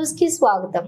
News కి స్వాగతం.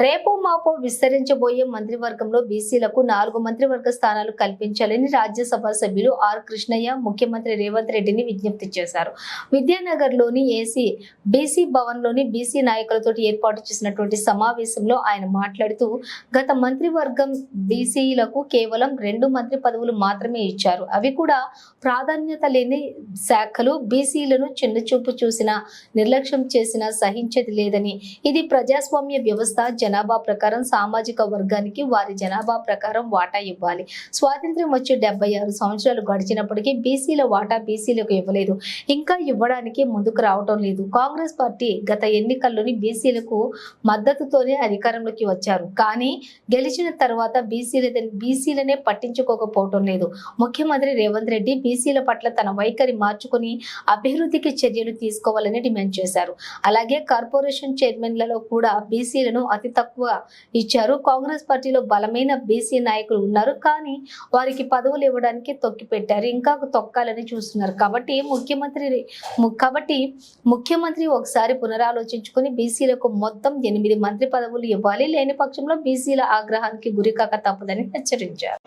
రేపో మాపో విస్తరించబోయే మంత్రివర్గంలో బీసీలకు 4 మంత్రివర్గ స్థానాలు కల్పించాలని రాజ్యసభ సభ్యులు ఆర్ కృష్ణయ్య ముఖ్యమంత్రి రేవంత్ రెడ్డిని విజ్ఞప్తి చేశారు. విద్యానగర్లోని ఏసీ బీసీ భవన్లోని బీసీ నాయకులతో ఏర్పాటు చేసినటువంటి సమావేశంలో ఆయన మాట్లాడుతూ గత మంత్రివర్గం బీసీలకు కేవలం 2 మంత్రి పదవులు మాత్రమే ఇచ్చారు. అవి కూడా ప్రాధాన్యత లేని శాఖలు. బీసీలను చిన్నచూపు చూసినా నిర్లక్ష్యం చేసినా సహించేది లేదని, ఇది ప్రజాస్వామ్య వ్యవస్థ. జనాభా ప్రకారం సామాజిక వర్గానికి వారి జనాభా ప్రకారం వాటా ఇవ్వాలి. స్వాతంత్ర్యం వచ్చి 76 సంవత్సరాలు గడిచినప్పటికీ బీసీల వాటా బీసీలకు ఇవ్వలేదు, ఇంకా ఇవ్వడానికి ముందుకు రావటం లేదు. కాంగ్రెస్ పార్టీ గత ఎన్నికల్లోని బీసీలకు మద్దతుతోనే అధికారంలోకి వచ్చారు, కానీ గెలిచిన తర్వాత బీసీలనే పట్టించుకోకపోవటం లేదు. ముఖ్యమంత్రి రేవంత్ రెడ్డి బీసీల పట్ల తన వైఖరి మార్చుకుని అభివృద్ధికి చర్యలు తీసుకోవాలని డిమాండ్ చేశారు. అలాగే కార్పొరేషన్ చైర్మన్లలో కూడా బీసీలను అతి తక్కువ ఇచ్చారు. కాంగ్రెస్ పార్టీలో బలమైన బీసీ నాయకులు ఉన్నారు, కానీ వారికి పదవులు ఇవ్వడానికి తొక్కి పెట్టారు, ఇంకా తొక్కాలని చూస్తున్నారు. కాబట్టి ముఖ్యమంత్రి ఒకసారి పునరాలోచించుకుని బీసీలకు మొత్తం 8 మంత్రి పదవులు ఇవ్వాలి. లేని పక్షంలో బీసీల ఆగ్రహానికి గురికాక తప్పదని హెచ్చరించారు.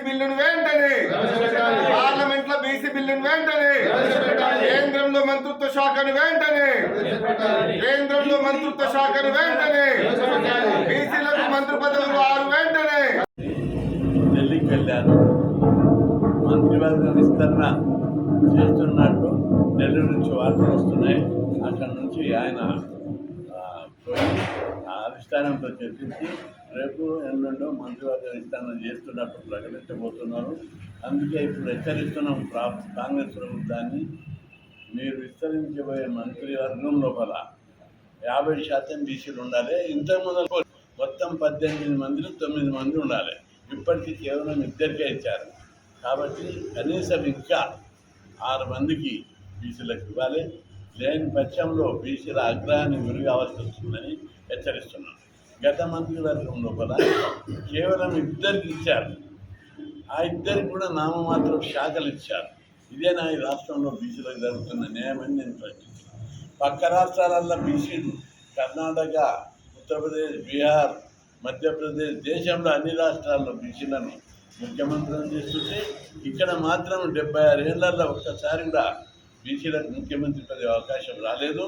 బిల్లును వెంటనే పార్లమెంట్ లో బీసీ బిల్లును వెంటనే కేంద్రంలో మంత్రిత్వ శాఖను వెంటనే బీసీలకు మంత్రి పదవులు 6 వెంటనే. ఢిల్లీకి వెళ్ళారు. మంత్రివర్గ విస్తరణ చేస్తున్నట్టు ఢిల్లీ నుంచి వార్తలు వస్తున్నాయి. అక్కడ నుంచి ఆయన అధిష్టానంతో చర్చించి రేపు ఎల్లుండో మంత్రివర్గ విస్తరణ చేస్తున్నట్టు ప్రకటించబోతున్నారు. అందుకే ఇప్పుడు హెచ్చరిస్తున్నాం కాంగ్రెస్ ప్రభుత్వాన్ని, మీరు విస్తరించబోయే మంత్రివర్గం లోపల 50% బీసీలు ఉండాలి. ఇంతకుముందు మొత్తం 18 మందిలో 9 మంది ఉండాలి. ఇప్పటికీ కేవలం 2కే ఇచ్చారు. కాబట్టి కనీసం ఇంకా 6 మందికి బీసీలకు ఇవ్వాలి. లేని పక్షంలో బీసీల ఆగ్రహాన్ని గురి కావాల్సి వస్తుందని హెచ్చరిస్తున్నాం. గత మంత్రివర్గం లోపల కేవలం 2కి ఇచ్చారు. ఆ 2కి కూడా నామమాత్రం శాఖలు ఇచ్చారు. ఇదేనా ఈ రాష్ట్రంలో బీసీలకు జరుగుతున్న న్యాయమని నేను ప్రశ్నిస్తున్నాను. పక్క రాష్ట్రాలల్లో బీసీలు కర్ణాటక, ఉత్తరప్రదేశ్, బీహార్, మధ్యప్రదేశ్, దేశంలో అన్ని రాష్ట్రాల్లో బీసీలను ముఖ్యమంత్రులను చేస్తుంటే ఇక్కడ మాత్రం 76 ఏళ్లలో ఒక్కసారి కూడా బీసీలకు ముఖ్యమంత్రి పదే అవకాశం రాలేదు.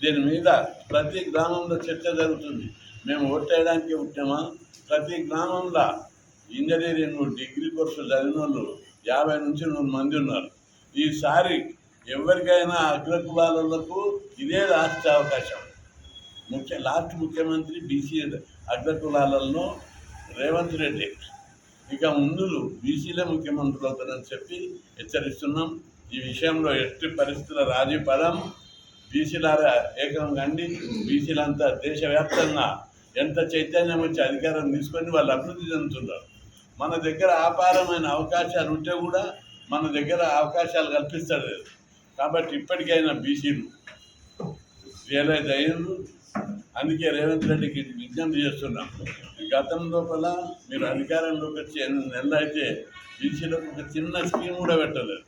దీని మీద ప్రతి గ్రామంలో చర్చ జరుగుతుంది. మేము ఓటేయడానికి ఉంటామా? ప్రతి గ్రామంలో ఇంజనీరింగ్, డిగ్రీ కోర్సులు చదివిన వాళ్ళు 50 నుంచి 100 మంది ఉన్నారు. ఈసారి ఎవరికైనా అగ్రకులాలకు ఇదే లాస్ట్ అవకాశం. లాస్ట్ ముఖ్యమంత్రి బీసీ అగ్రకులాలలో రేవంత్ రెడ్డి. ఇక ముందు బీసీలే ముఖ్యమంత్రులు అవుతారని చెప్పి హెచ్చరిస్తున్నాం. ఈ విషయంలో ఎట్టి పరిస్థితుల రాజీ పదం. బీసీలారా ఏకం కండి. బీసీలంతా దేశవ్యాప్తంగా ఎంత చైతన్యం వచ్చి అధికారం తీసుకొని వాళ్ళు అభివృద్ధి చెందుతున్నారు. మన దగ్గర అపారమైన అవకాశాలు ఉంటే కూడా మన దగ్గర అవకాశాలు కల్పిస్తాడు. కాబట్టి ఇప్పటికైనా బీసీలు రియలైజ్ అయ్యారు. అందుకే రేవంత్ రెడ్డికి విజ్ఞప్తి చేస్తున్నాం. గతం లోపల మీరు అధికారంలోకి వచ్చి 8 నెలలు అయితే బీసీలకు ఒక చిన్న స్కీమ్ కూడా పెట్టలేదు.